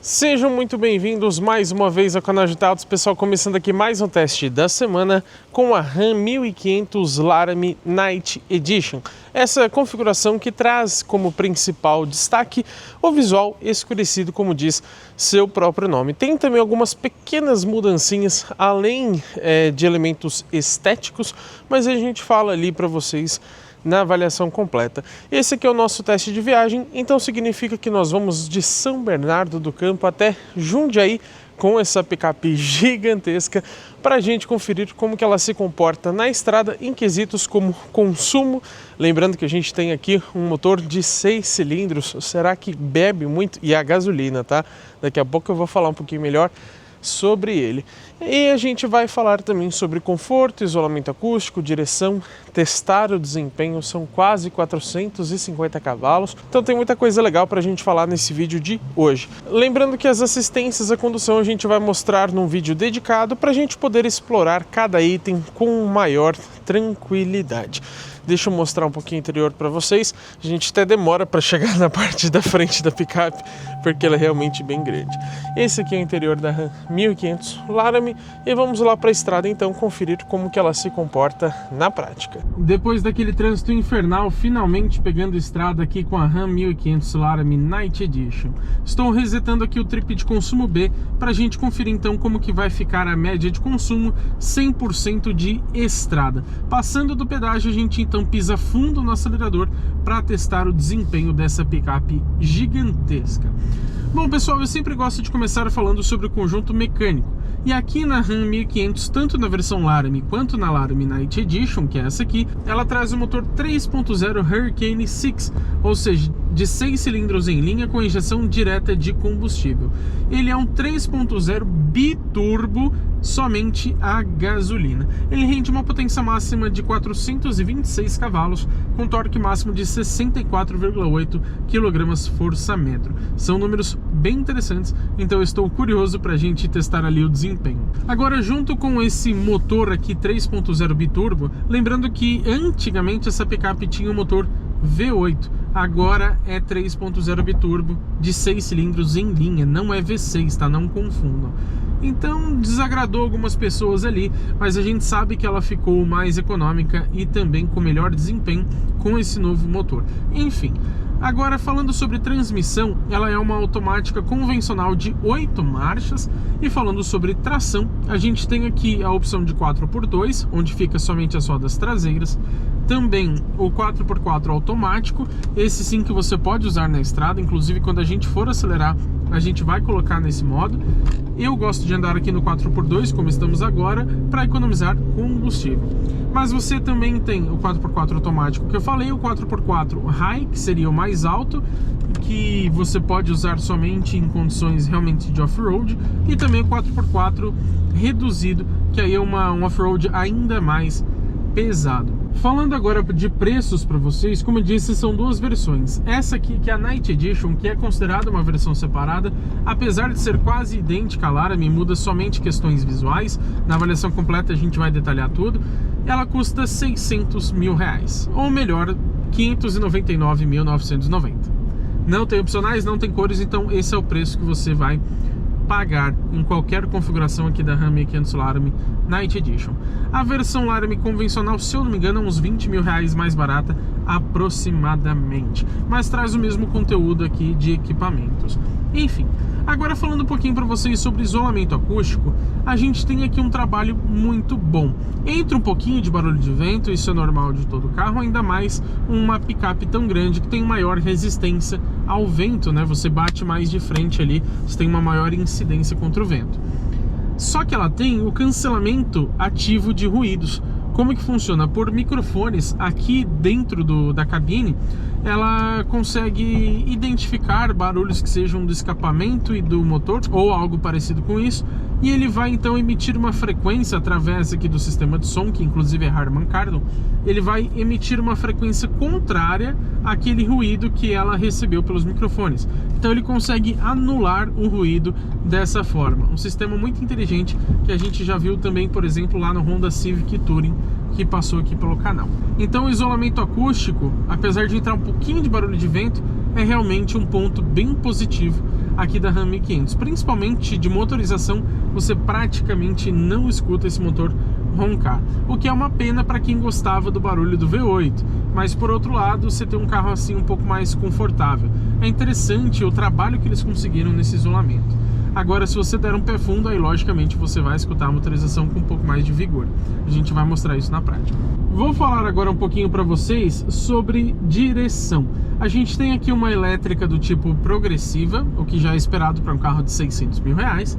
Sejam muito bem-vindos mais uma vez ao canal de Autos, pessoal, começando aqui mais um teste da semana com a Ram 1500 Laramie Night Edition. Essa configuração que traz como principal destaque o visual escurecido, como diz seu próprio nome. Tem também algumas pequenas mudancinhas, além de elementos estéticos, mas a gente fala ali para vocês na avaliação completa. Esse aqui é o nosso teste de viagem, então significa que nós vamos de São Bernardo do Campo até Jundiaí com essa picape gigantesca para a gente conferir como que ela se comporta na estrada em quesitos como consumo. Lembrando que a gente tem aqui um motor de 6 cilindros, será que bebe muito? E a gasolina, tá? Daqui a pouco eu vou falar um pouquinho melhor sobre ele. E a gente vai falar também sobre conforto, isolamento acústico, direção, testar o desempenho. São quase 450 cavalos, então tem muita coisa legal para a gente falar nesse vídeo de hoje. Lembrando que as assistências à condução a gente vai mostrar num vídeo dedicado para a gente poder explorar cada item com maior tranquilidade. Deixa eu mostrar um pouquinho o interior para vocês. A gente até demora para chegar na parte da frente da picape, porque ela é realmente bem grande. Esse aqui é o interior da Ram 1500 Laramie e vamos lá para a estrada então conferir como que ela se comporta na prática. Depois daquele trânsito infernal, finalmente pegando estrada aqui com a Ram 1500 Laramie Night Edition. Estou resetando aqui o trip de consumo B para a gente conferir então como que vai ficar a média de consumo 100% de estrada. Passando do pedágio, a gente então pisa fundo no acelerador para testar o desempenho dessa picape gigantesca. Bom, pessoal, eu sempre gosto de começar falando sobre o conjunto mecânico. E aqui na Ram 1500, tanto na versão Laramie quanto na Laramie Night Edition, que é essa aqui, ela traz o motor 3.0 Hurricane 6, ou seja, de 6 cilindros em linha com injeção direta de combustível. Ele é um 3.0 biturbo somente a gasolina. Ele rende uma potência máxima de 426 cavalos com torque máximo de 64,8 kgfm. São números bem interessantes, então eu estou curioso para a gente testar ali o desempenho. Agora, junto com esse motor aqui 3.0 biturbo, lembrando que antigamente essa picape tinha um motor V8, agora é 3.0 biturbo de 6 cilindros em linha, não é V6, tá? Não confundam. Então desagradou algumas pessoas ali, mas a gente sabe que ela ficou mais econômica e também com melhor desempenho com esse novo motor. Enfim, agora falando sobre transmissão, ela é uma automática convencional de 8 marchas. E falando sobre tração, a gente tem aqui a opção de 4x2, onde fica somente as rodas traseiras. Também o 4x4 automático, esse sim que você pode usar na estrada, inclusive quando a gente for acelerar, a gente vai colocar nesse modo. Eu gosto de andar aqui no 4x2, como estamos agora, para economizar combustível. Mas você também tem o 4x4 automático que eu falei, o 4x4 High, que seria o mais alto, que você pode usar somente em condições realmente de off-road, e também o 4x4 reduzido, que aí é um off-road ainda mais pesado. Falando agora de preços para vocês, como eu disse, são duas versões. Essa aqui, que é a Night Edition, que é considerada uma versão separada, apesar de ser quase idêntica à Laramie, muda somente questões visuais. Na avaliação completa a gente vai detalhar tudo. Ela custa R$600 mil, ou melhor, R$599.990. Não tem opcionais, não tem cores, então esse é o preço que você vai pagar em qualquer configuração aqui da Ram 1500 Laramie Night Edition. A versão Laramie convencional, se eu não me engano, é uns R$20 mil mais barata aproximadamente, mas traz o mesmo conteúdo aqui de equipamentos. Enfim, agora falando um pouquinho para vocês sobre isolamento acústico, a gente tem aqui um trabalho muito bom. Entra um pouquinho de barulho de vento, isso é normal de todo carro, ainda mais uma picape tão grande que tem maior resistência ao vento, né? Você bate mais de frente ali, você tem uma maior incidência contra o vento. Só que ela tem o cancelamento ativo de ruídos. Como que funciona? Por microfones aqui dentro da cabine, ela consegue identificar barulhos que sejam do escapamento e do motor, ou algo parecido com isso, e ele vai então emitir uma frequência através aqui do sistema de som, que inclusive é Harman Kardon. Ele vai emitir uma frequência contrária àquele ruído que ela recebeu pelos microfones. Então ele consegue anular o ruído dessa forma. Um sistema muito inteligente que a gente já viu também, por exemplo, lá no Honda Civic Touring, que passou aqui pelo canal. Então o isolamento acústico, apesar de entrar um pouquinho de barulho de vento, é realmente um ponto bem positivo aqui da Ram 1500. Principalmente de motorização, você praticamente não escuta esse motor roncar, o que é uma pena para quem gostava do barulho do V8, mas por outro lado você tem um carro assim um pouco mais confortável. É interessante o trabalho que eles conseguiram nesse isolamento. Agora, se você der um pé fundo, aí logicamente você vai escutar a motorização com um pouco mais de vigor. A gente vai mostrar isso na prática. Vou falar agora um pouquinho para vocês sobre direção. A gente tem aqui uma elétrica do tipo progressiva, o que já é esperado para um carro de 600 mil reais,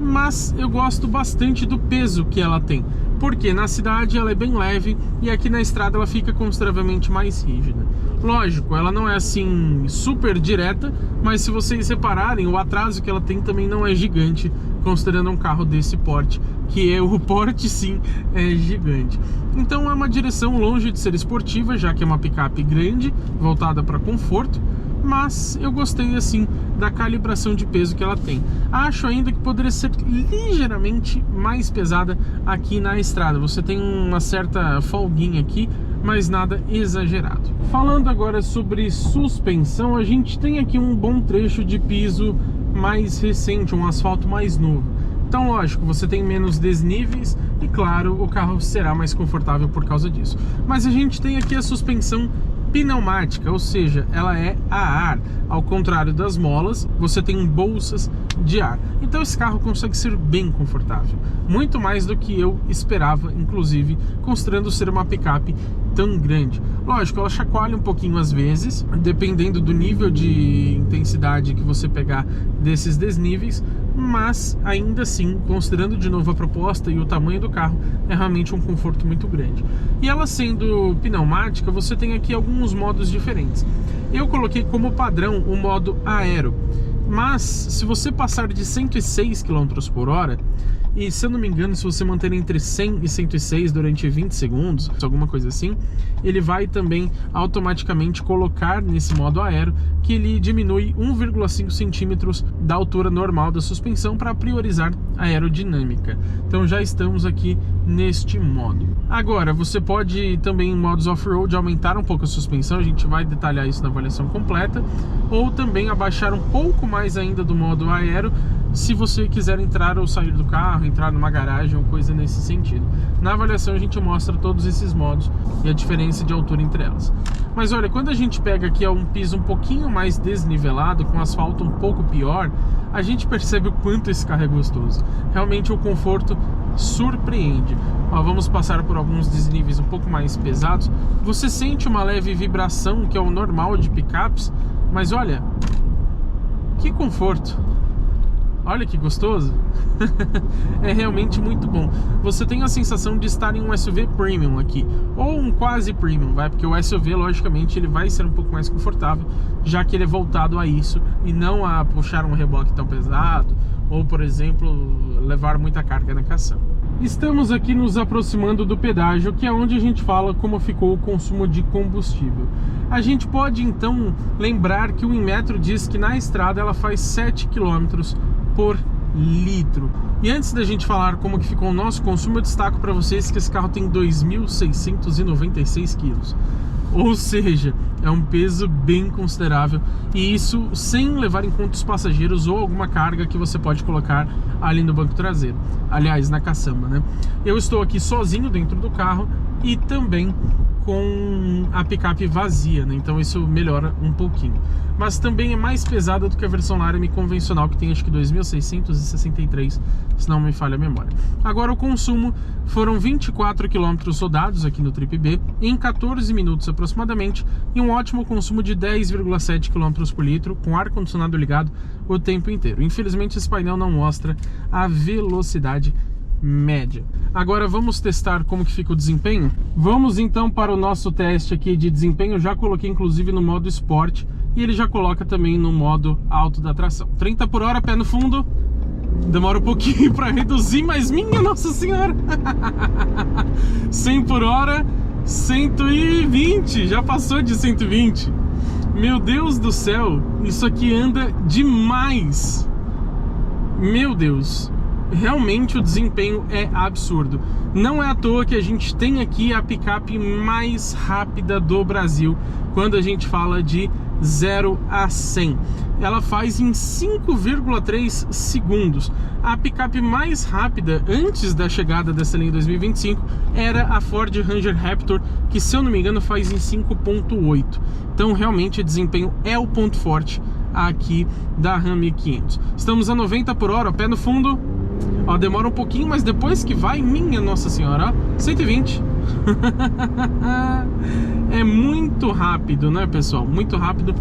mas eu gosto bastante do peso que ela tem, porque na cidade ela é bem leve e aqui na estrada ela fica consideravelmente mais rígida. Lógico, ela não é assim super direta, mas se vocês repararem, o atraso que ela tem também não é gigante, considerando um carro desse porte, que é o porte sim é gigante. Então é uma direção longe de ser esportiva, já que é uma picape grande, voltada para conforto, mas eu gostei assim da calibração de peso que ela tem. Acho ainda que poderia ser ligeiramente mais pesada aqui na estrada. Você tem uma certa folguinha aqui, mas nada exagerado. Falando agora sobre suspensão, a gente tem aqui um bom trecho de piso mais recente, um asfalto mais novo. Então, lógico, você tem menos desníveis e, claro, o carro será mais confortável por causa disso. Mas a gente tem aqui a suspensão pneumática, ou seja, ela é a ar. Ao contrário das molas, você tem bolsas de ar. Então esse carro consegue ser bem confortável, muito mais do que eu esperava, inclusive, considerando ser uma picape tão grande. Lógico, ela chacoalha um pouquinho às vezes, dependendo do nível de intensidade que você pegar desses desníveis, mas ainda assim, considerando de novo a proposta e o tamanho do carro, é realmente um conforto muito grande. E ela sendo pneumática, você tem aqui alguns modos diferentes. Eu coloquei como padrão o modo aero, mas se você passar de 106 km por hora, e se eu não me engano, se você manter entre 100 e 106 durante 20 segundos, alguma coisa assim, ele vai também automaticamente colocar nesse modo aero, que ele diminui 1,5 centímetros da altura normal da suspensão para priorizar a aerodinâmica. Então já estamos aqui neste modo. Agora, você pode também em modos off-road aumentar um pouco a suspensão, a gente vai detalhar isso na avaliação completa, ou também abaixar um pouco mais ainda do modo aero, se você quiser entrar ou sair do carro, entrar numa garagem ou coisa nesse sentido. Na avaliação a gente mostra todos esses modos e a diferença de altura entre elas. Mas olha, quando a gente pega aqui um piso um pouquinho mais desnivelado, com asfalto um pouco pior, a gente percebe o quanto esse carro é gostoso. Realmente o conforto surpreende. Ó, vamos passar por alguns desníveis um pouco mais pesados. Você sente uma leve vibração, que é o normal de picapes, mas olha, que conforto! Olha que gostoso. É realmente muito bom. Você tem a sensação de estar em um SUV premium aqui, ou um quase premium, porque o SUV logicamente ele vai ser um pouco mais confortável, já que ele é voltado a isso e não a puxar um reboque tão pesado, ou por exemplo, levar muita carga na caçamba. Estamos aqui nos aproximando do pedágio, que é onde a gente fala como ficou o consumo de combustível. A gente pode então lembrar que o Inmetro diz que na estrada ela faz 7 km por litro. E antes da gente falar como que ficou o nosso consumo, eu destaco para vocês que esse carro tem 2.696 quilos. Ou seja, é um peso bem considerável, e isso sem levar em conta os passageiros ou alguma carga que você pode colocar ali no banco traseiro, aliás, na caçamba, né? Eu estou aqui sozinho dentro do carro e também com a picape vazia, né? Então isso melhora um pouquinho. Mas também é mais pesada do que a versão Laramie convencional, que tem acho que 2.663, se não me falha a memória. Agora o consumo foram 24 km rodados aqui no Trip B, em 14 minutos aproximadamente, e um ótimo consumo de 10,7 km por litro, com ar-condicionado ligado o tempo inteiro. Infelizmente esse painel não mostra a velocidade média. Agora vamos testar como que fica o desempenho? Vamos então para o nosso teste aqui de desempenho. Já coloquei inclusive no modo Sport, e ele já coloca também no modo alto da tração. 30 por hora, pé no fundo. Demora um pouquinho para reduzir, mas minha Nossa Senhora! 100 por hora, 120, já passou de 120. Meu Deus do céu, isso aqui anda demais. Meu Deus, realmente o desempenho é absurdo. Não é à toa que a gente tem aqui a picape mais rápida do Brasil quando a gente fala de 0 a 100. ela faz em 5,3 segundos. A picape mais rápida antes da chegada dessa linha 2025 era a Ford Ranger Raptor, que, se eu não me engano, faz em 5,8. Então realmente o desempenho é o ponto forte aqui da Ram 1500. Estamos a 90 por hora, pé no fundo. Ó, demora um pouquinho, mas depois que vai, minha Nossa Senhora, ó, 120. É muito rápido, né, pessoal? Muito rápido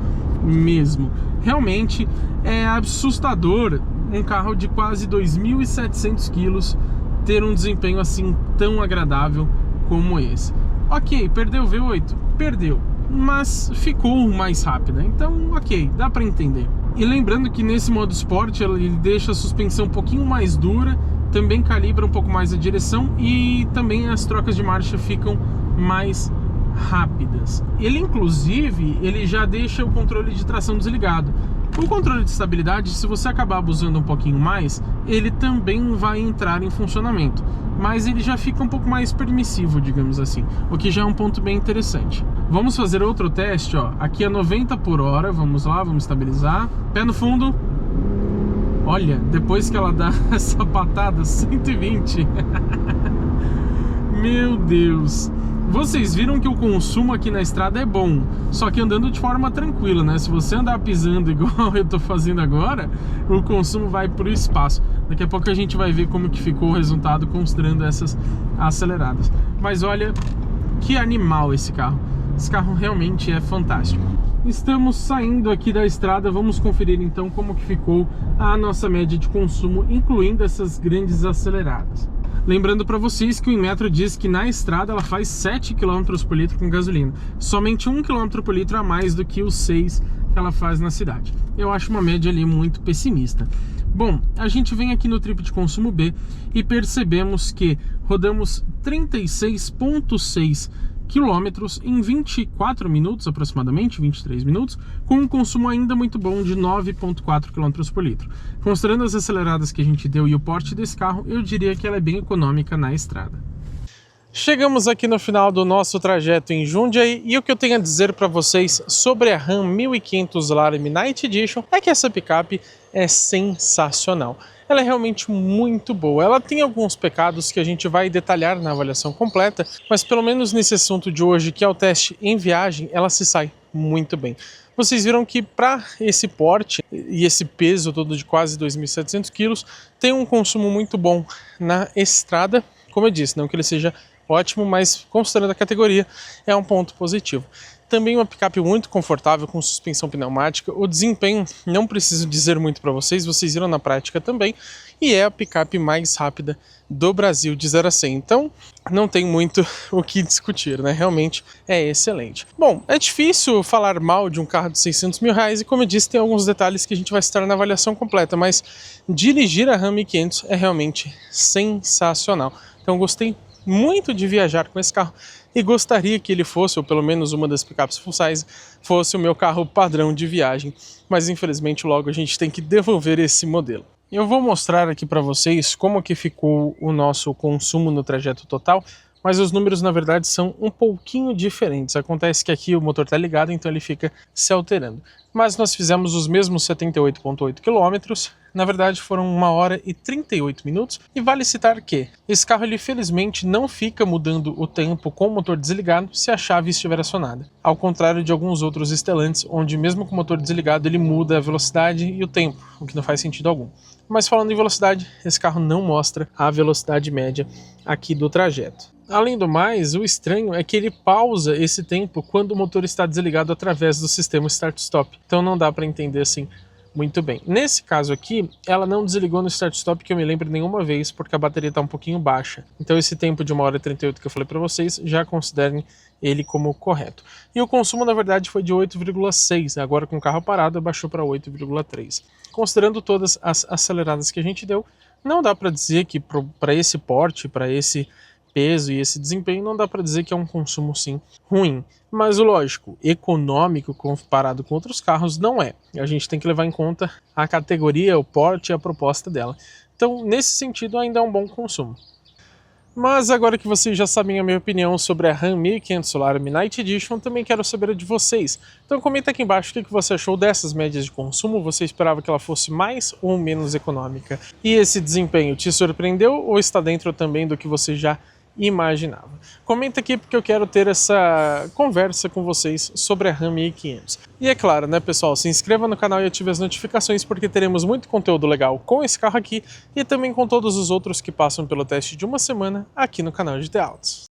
mesmo. Realmente é assustador um carro de quase 2.700 quilos ter um desempenho assim tão agradável como esse. Ok, perdeu o V8? Perdeu, mas ficou mais rápida, então ok, dá para entender. E lembrando que nesse modo Sport ele deixa a suspensão um pouquinho mais dura, também calibra um pouco mais a direção e também as trocas de marcha ficam mais rápidas. Ele inclusive já deixa o controle de tração desligado. O controle de estabilidade, se você acabar abusando um pouquinho mais, ele também vai entrar em funcionamento, mas ele já fica um pouco mais permissivo, digamos assim, o que já é um ponto bem interessante. Vamos fazer outro teste, ó. Aqui é 90 por hora, vamos lá, vamos estabilizar, pé no fundo. Olha, depois que ela dá essa patada, 120. Meu Deus. Vocês viram que o consumo aqui na estrada é bom, só que andando de forma tranquila, né? Se você andar pisando igual eu tô fazendo agora, o consumo vai pro espaço. Daqui a pouco a gente vai ver como que ficou o resultado considerando essas aceleradas. Mas olha, que animal esse carro. Esse carro realmente é fantástico. Estamos saindo aqui da estrada, vamos conferir então como que ficou a nossa média de consumo, incluindo essas grandes aceleradas. Lembrando para vocês que o Inmetro diz que na estrada ela faz 7 km por litro com gasolina, somente 1 km por litro a mais do que os 6 que ela faz na cidade. Eu acho uma média ali muito pessimista. Bom, a gente vem aqui no trip de consumo B e percebemos que rodamos 36,6 quilômetros em 24 minutos, aproximadamente 23 minutos, com um consumo ainda muito bom de 9,4 km por litro. Considerando as aceleradas que a gente deu e o porte desse carro, eu diria que ela é bem econômica na estrada. Chegamos aqui no final do nosso trajeto em Jundiaí e o que eu tenho a dizer para vocês sobre a Ram 1500 Laramie Night Edition é que essa picape é sensacional. Ela é realmente muito boa. Ela tem alguns pecados que a gente vai detalhar na avaliação completa, mas pelo menos nesse assunto de hoje, que é o teste em viagem, ela se sai muito bem. Vocês viram que para esse porte e esse peso todo de quase 2.700 quilos, tem um consumo muito bom na estrada. Como eu disse, não que ele seja ótimo, mas considerando a categoria, é um ponto positivo. Também uma picape muito confortável, com suspensão pneumática. O desempenho, não preciso dizer muito para vocês viram na prática também. E é a picape mais rápida do Brasil de 0 a 100. Então, não tem muito o que discutir, né? Realmente é excelente. Bom, é difícil falar mal de um carro de 600 mil reais. E como eu disse, tem alguns detalhes que a gente vai citar na avaliação completa. Mas dirigir a Ram 1500 é realmente sensacional. Então, gostei muito de viajar com esse carro e gostaria que ele fosse, ou pelo menos uma das picapes full size, fosse o meu carro padrão de viagem, mas infelizmente logo a gente tem que devolver esse modelo. Eu vou mostrar aqui para vocês como que ficou o nosso consumo no trajeto total, mas os números na verdade são um pouquinho diferentes. Acontece que aqui o motor está ligado, então ele fica se alterando. Mas nós fizemos os mesmos 78,8 km, na verdade foram 1 hora e 38 minutos, e vale citar que esse carro ele felizmente não fica mudando o tempo com o motor desligado se a chave estiver acionada, ao contrário de alguns outros Stellantis, onde mesmo com o motor desligado ele muda a velocidade e o tempo, o que não faz sentido algum. Mas falando em velocidade, esse carro não mostra a velocidade média aqui do trajeto. Além do mais, o estranho é que ele pausa esse tempo quando o motor está desligado através do sistema Start-Stop. Então não dá para entender assim muito bem. Nesse caso aqui, ela não desligou no Start-Stop que eu me lembro nenhuma vez, porque a bateria está um pouquinho baixa. Então esse tempo de 1 hora e 38 que eu falei para vocês, já considerem ele como correto. E o consumo na verdade foi de 8,6, agora com o carro parado baixou para 8,3. Considerando todas as aceleradas que a gente deu, não dá para dizer que para esse porte, para esse peso e esse desempenho, não dá para dizer que é um consumo sim ruim, mas lógico, econômico comparado com outros carros não é. A gente tem que levar em conta a categoria, o porte e a proposta dela. Então nesse sentido ainda é um bom consumo. Mas agora que vocês já sabem a minha opinião sobre a Ram 1500 Laramie Night Edition, também quero saber a de vocês. Então comenta aqui embaixo o que você achou dessas médias de consumo, você esperava que ela fosse mais ou menos econômica? E esse desempenho te surpreendeu ou está dentro também do que você já imaginava? Comenta aqui porque eu quero ter essa conversa com vocês sobre a Ram 1500. E é claro, né, pessoal, se inscreva no canal e ative as notificações porque teremos muito conteúdo legal com esse carro aqui e também com todos os outros que passam pelo teste de uma semana aqui no canal de The Autos.